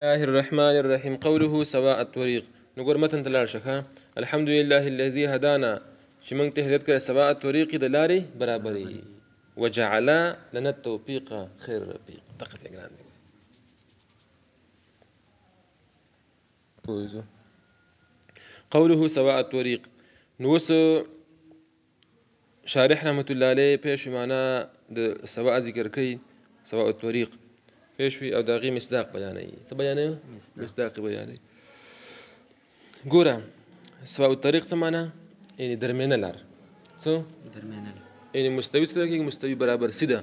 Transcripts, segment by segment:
الله الرحمن الرحيم قوله سواء الطريق نقول متن تلار شكا الحمد لله الذي هدانا شمن تهدت كده سواء الطريق دلاري برابري وجعل لنا التوفيق خير رفيق دقت الإقران قوله سواء الطريق نوس شارح رحمة الله عليه پیش معنا د سواء ذکر کوي سواء الطريق پیشوي او داغي مصداق بیانوي څه بیانوي مصداق بیانوي ګوره سواء الطريق څه معنا یعنی درمیانه لار څه درمیانه یعنی مستوي سره کې مستوي برابر سیده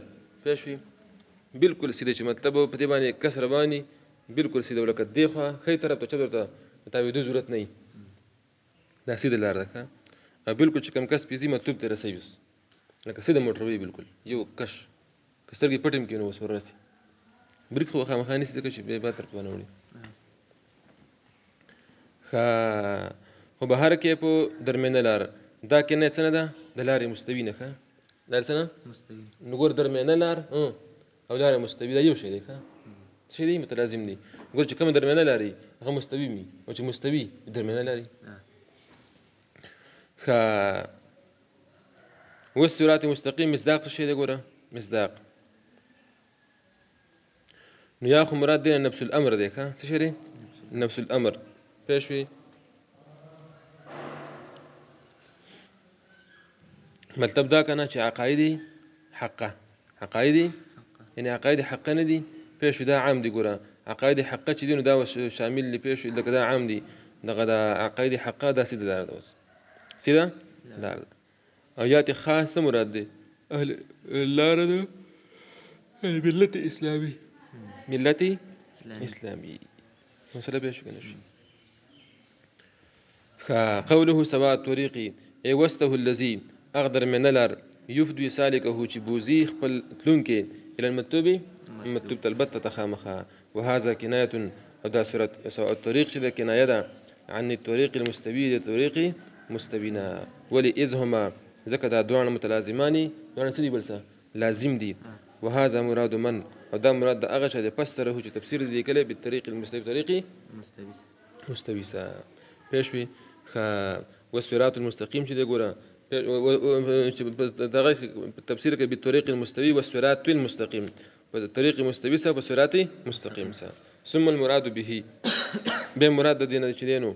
پیشوي بالکل سیده چې مطلب په دې باندې کسر باندې بالکل سیده ولکه دی خو خې طرف ته چدرته تاویدو ضرورت نه دا سیده لار ده بالکل چې کم کس پیزي مطلوب ته رسوي لکه سیده موټر وي بالکل یو کش کسترګي پټم کې نو وسور رسي بریک خو خامخا نشي ځکه چې به به طرف باندې وړي خو بهر کې په درمیانه لار دا کې نه څه ده د لارې مستوي نه ښه لار څه مستوي نګور درمیانه لار او لار مستوي دا یو شی دی ښه شی دی متلازم دي ګور چې کوم درمیانه لاري هغه مستوي وي او چې مستوي درمیانه لاري والصراط المستقيم مصداق څه شی دی ګوره مصداق نو یا خو مراد دی نفس الامر دی ښه څه شی دی نفس الامر پېښوي مطلب دا کنه چې عقایدی حقه عقایدی یعنی عقاید حقه نه دي پېښو دا عام دي ګوره عقاید حقه چې دي نو دا شامل دي پېښو لکه دا عام دي دغه دا عقاید حقه دا سیده لار ده اوس سیده لار ده او یاتي خاصه مراد دی اهل لار ده ملت اسلامي ملت اسلامي مسألة بيش كنش قوله سواء الطريق اي وسته الذي اقدر من الار يفدو سالكه چبوزي خپل تلونکي الى المكتوب مكتوب البت تخامخا وهذا كناية او دا سورة سواء الطريق شده كناية دا عن الطريق المستوي للطريق مستوينا ولي إذ هما ذكر دا دوان متلازماني دوان سدي بلسا لازم دي وهذا مراد من او دا مراد دا اغا شده پسره چې تفسیر دي کله بالطريق المستوي طريقي مستويسا پیشوي والصراط المستقيم چې دی ګوره دغه تفسیر کوي بالطريق المستوي والصراط المستقيم بالطريق المستوي سا والصراط مستقيم سا ثم المراد به به مراد د دینه چې دینو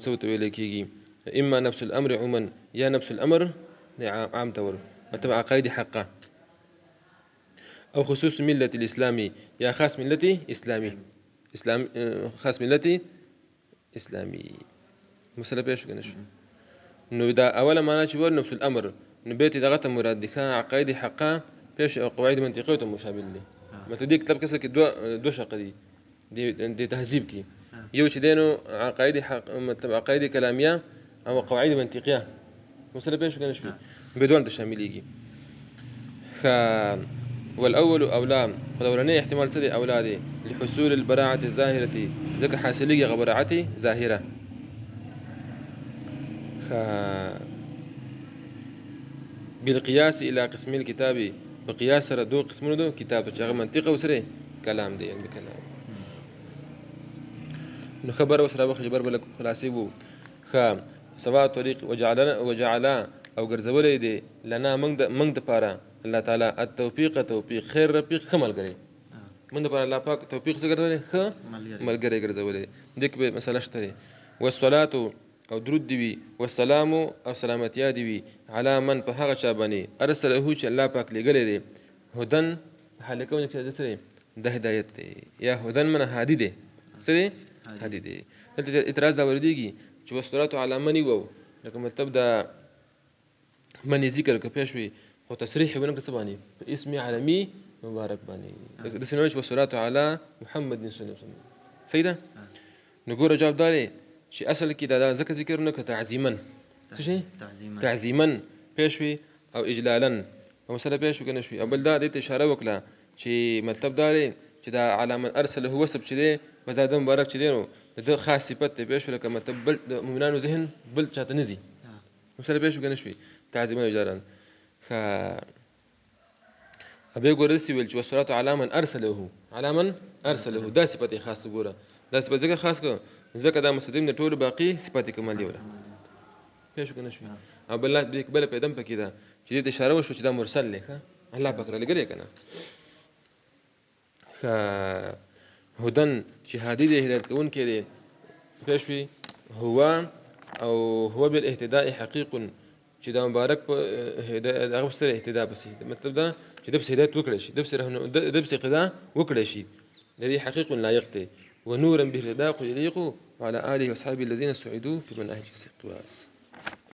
څه ویل کېږي اما نفس الامر عموما یا نفس الامر عام تور مطلب عقائد حقه او خصوص ملة الاسلامي يا خاص ملتي اسلامي اسلام خاص ملتي اسلامي مسألة بيش كنش نو دا اولا معناه چې ور نفس الامر نو بیت دغه مراد دي عقائد حقه بيش او قواعد منطقيه مشابه دي مته دي کتاب کسه کې دو شق دي تهذيب کې یو چې دینو عقائد حق مطلب عقائد کلامیه او قواعد منطقيه مسألة بيش كنش بدون تشامليږي والأول أولى والأولانية احتمال سدي أولادي لحصول البراعة الظاهرة ذك حاصلية غبراعتي ظاهرة بالقياس إلى قسم الكتاب بقياس ردو قسمونه دو كتاب تشغل منطقة وسري كلام دي يعني بكلام نخبر وسرا بخبر بلك خلاصي بو سواء طريق وجعلنا او ګرځولې دي لنا منګ د پاره الله تعالی التوفیق توفیق خیر رفیق خمل غري من د پاره الله پاک توفیق څنګه ګرځولې خ ملګری ګرځولې دک به مسله شته والصلاه او درود دی والسلام او سلامتی دی وی علی من په هغه چا باندې ارسله چې الله پاک لګلې دي هدن حالکونه چې سره د هدایت دی یا هدن من هادي دی سره هادي دی دلته اعتراض دا وردیږي چې والصلاه علی من وو لکه مطلب دا من ذکر که پیشوي خو تصریح ونه کس باندې په اسم عالمي مبارک باندې د سنوي والصلاه علی محمد صلی الله علیه وسلم سیدا نو ګوره جواب داري چې اصل کې دا ذکر ذکرونه که تعظیما څه شي تعظیما پیشوي او اجلالا او مسله پیشو کنه شوي بل دا د اشاره وکړه چې مطلب داري چې دا علامه ارسله هو سب چې دی وزاد مبارک چې دی نو د خاص صفت ته پیشو لکه مطلب بل د مؤمنانو ذهن بل چاته نزي مسله پیشو کنه شوي تعظیما اجلالا بیا ګوره داسې ویل چې والصلاة علی من ارسله علی من ارسله دا صفت یې خاص ګوره دا صفت ځکه خاص کړه ځکه دا مستقیم د ټولو باقي صفات کمال یوله پوه شو که نه شوې او بله پیدا هم پکې ده چې دې ته اشاره وشوه چې دا مرسل دی ښه الله پاک رالېږلی که نه ښه هدن چې هادي دی هدایت کوونکی دی پوه شوې هو بالاهتداء حقیق چې دا مبارک په هغه سره اهتدا پسې مطلب دا چې د پسې هدایت وکړی شي د پسې اقتدا وکړی شي د دې حقیق لایق دی ونورا به الهداء يليق وعلى آله وأصحابه الذين سعدوا بمناهج الاستقواس